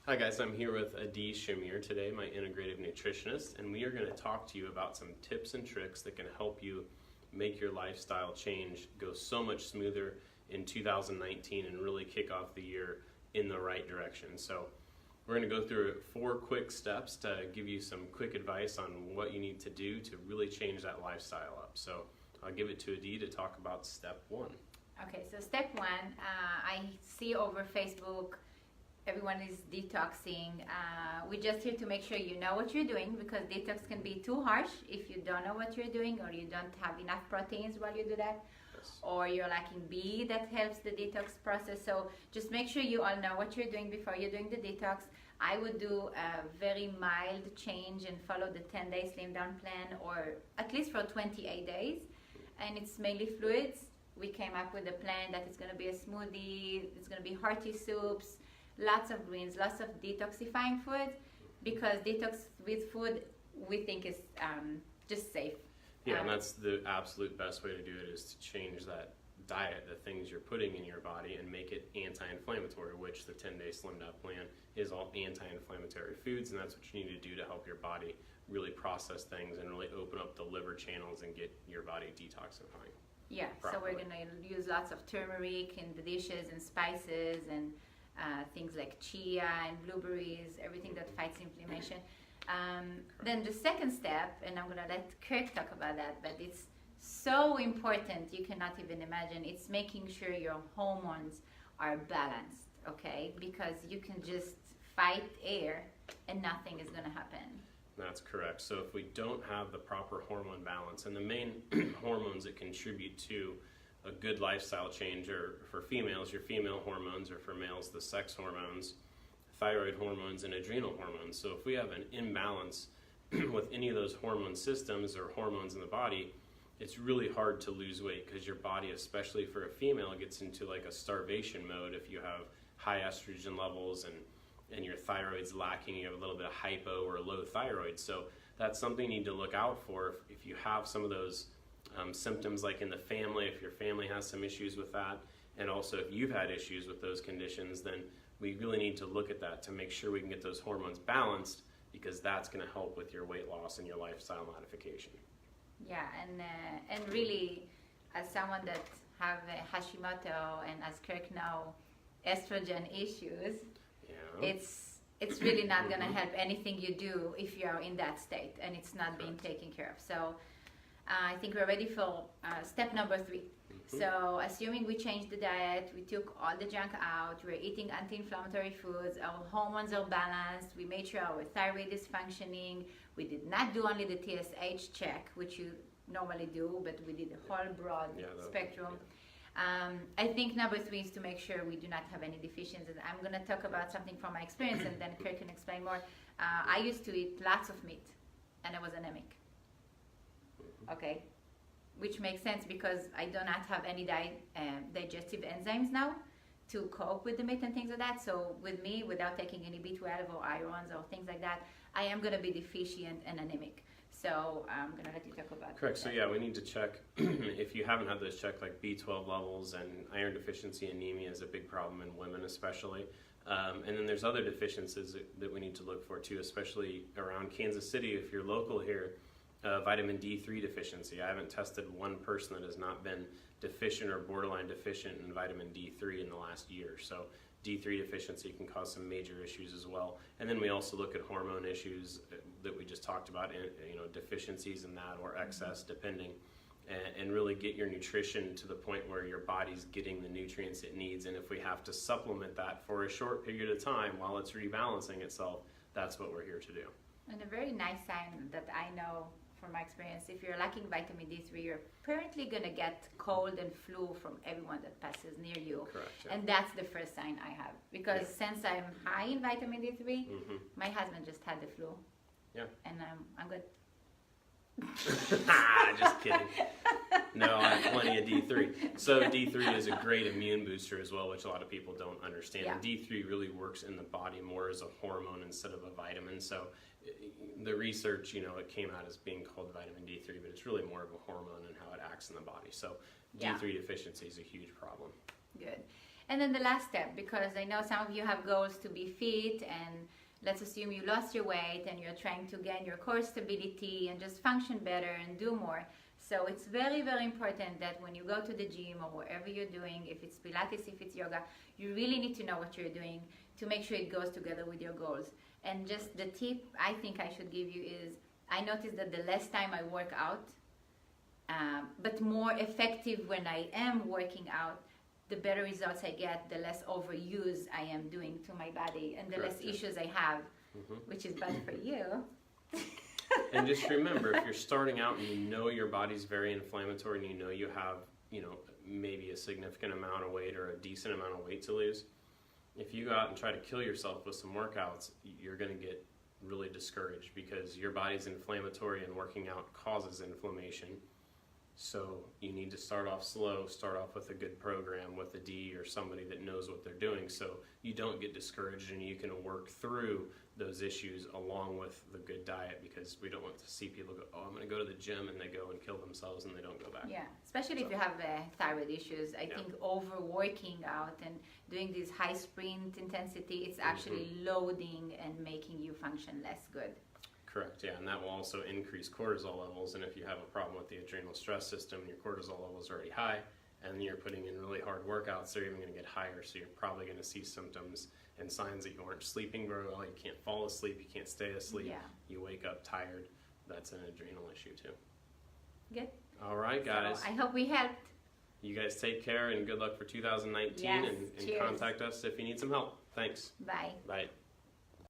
Hi guys, I'm here with Shamir today, my integrative nutritionist, and we are going to talk to you about some tips and tricks that can help you make your lifestyle change go so much smoother in 2019 and really kick off the year in the right direction. So we're going to go through 4 quick steps to give you some quick advice on what you need to do to really change that lifestyle up. So I'll give it to Adi to talk about step 1. Okay, so step 1, I see over Facebook everyone is detoxing. We're just here to make sure you know what you're doing, because detox can be too harsh if you don't know what you're doing, or you don't have enough proteins while you do that, Yes. or you're lacking B that helps the detox process. So just make sure you all know what you're doing before you're doing the detox. I would do a very mild change and follow the 10-day slim down plan, or at least for 28 days. And it's mainly fluids. We came up with a plan that it's going to be a smoothie, it's going to be hearty soups, lots of greens, lots of detoxifying food, because detox with food we think is just safe. Yeah, and that's the absolute best way to do it, is to change that diet, the things you're putting in your body, and make it anti-inflammatory, which the 10-day slim down plan is all anti-inflammatory foods, and that's what you need to do to help your body really process things and really open up the liver channels and get your body detoxifying. Yeah, so we're going to use lots of turmeric in the dishes and spices and things like chia and blueberries, everything that fights inflammation. Then the second step, and I'm going to let Kirk talk about that, but it's so important, you cannot even imagine. It's making sure your hormones are balanced, okay? Because you can just fight air and nothing is going to happen. That's correct. So if we don't have the proper hormone balance, and the main hormones that contribute to a good lifestyle change are, for females, your female hormones, or for males, the sex hormones, thyroid hormones, and adrenal hormones. So if we have an imbalance with any of those hormone systems or hormones in the body, it's really hard to lose weight, because your body, especially for a female, gets into like a starvation mode if you have high estrogen levels and your thyroid's lacking, you have a little bit of hypo or low thyroid. So that's something you need to look out for if you have some of those symptoms, like in the family, if your family has some issues with that, and also if you've had issues with those conditions, then we really need to look at that to make sure we can get those hormones balanced, because that's going to help with your weight loss and your lifestyle modification. Yeah, and really, as someone that have Hashimoto, and as Kirk know, estrogen issues, Yeah. it's really not going to help anything you do if you are in that state and it's not being taken care of. So I think we're ready for step number 3. So assuming we changed the diet, we took all the junk out, we're eating anti-inflammatory foods, our hormones are balanced, we made sure our thyroid is functioning, we did not do only the TSH check, which you normally do, but we did the whole broad spectrum. I think number 3 is to make sure we do not have any deficiencies. I'm going to talk about something from my experience, and then Kirk can explain more. I used to eat lots of meat, and I was anemic. Okay, which makes sense because I do not have any digestive enzymes now to cope with the meat and things like that. So with me, without taking any B12 or irons or things like that, I am going to be deficient and anemic. So I'm going to let you talk about Correct. that. So yeah, we need to check, if you haven't had those checked, like B12 levels, and iron deficiency anemia is a big problem in women especially. And then there's other deficiencies that we need to look for too, especially around Kansas City. If you're local here, vitamin D3 deficiency. I haven't tested one person that has not been deficient or borderline deficient in vitamin D3 in the last year. So D3 deficiency can cause some major issues as well. And then we also look at hormone issues that we just talked about, deficiencies in that or excess, depending, and really get your nutrition to the point where your body's getting the nutrients it needs. And if we have to supplement that for a short period of time while it's rebalancing itself, that's what we're here to do. And a very nice sign that I know from my experience, if you're lacking vitamin D3, you're apparently going to get cold and flu from everyone that passes near you. Correct. Yeah. And that's the first sign I have. Because since I'm high in vitamin D3, my husband just had the flu. Yeah. And I'm good. Just kidding. No, I have plenty of D3. So D3 is a great immune booster as well, which a lot of people don't understand. Yeah. D3 really works in the body more as a hormone instead of a vitamin. So the research, it came out as being called vitamin D3, but it's really more of a hormone and how it acts in the body. So D3 deficiency is a huge problem. Good. And then the last step, because I know some of you have goals to be fit, and let's assume you lost your weight and you're trying to gain your core stability and just function better and do more. So it's very, very important that when you go to the gym or wherever you're doing, if it's Pilates, if it's yoga, you really need to know what you're doing to make sure it goes together with your goals. And just the tip I think I should give you is, I noticed that the less time I work out, but more effective when I am working out, the better results I get, the less overuse I am doing to my body, and the less issues I have, which is bad for you. And just remember, if you're starting out and you know your body's very inflammatory and you know you have, maybe a significant amount of weight or a decent amount of weight to lose, if you go out and try to kill yourself with some workouts, you're going to get really discouraged because your body's inflammatory and working out causes inflammation. So you need to start off slow, start off with a good program with a D or somebody that knows what they're doing, so you don't get discouraged and you can work through those issues along with the good diet, because we don't want to see people go, oh, I'm going to go to the gym, and they go and kill themselves and they don't go back. Yeah, especially if you have thyroid issues. I think overworking out and doing this high sprint intensity, it's actually loading and making you function less good. Correct, yeah, and that will also increase cortisol levels, and if you have a problem with the adrenal stress system, your cortisol levels are already high, and you're putting in really hard workouts, they're even going to get higher, so you're probably going to see symptoms and signs that you aren't sleeping very well, you can't fall asleep, you can't stay asleep, you wake up tired. That's an adrenal issue too. Good. All right, guys. So I hope we helped. You guys take care and good luck for 2019, and contact us if you need some help. Thanks. Bye. Bye.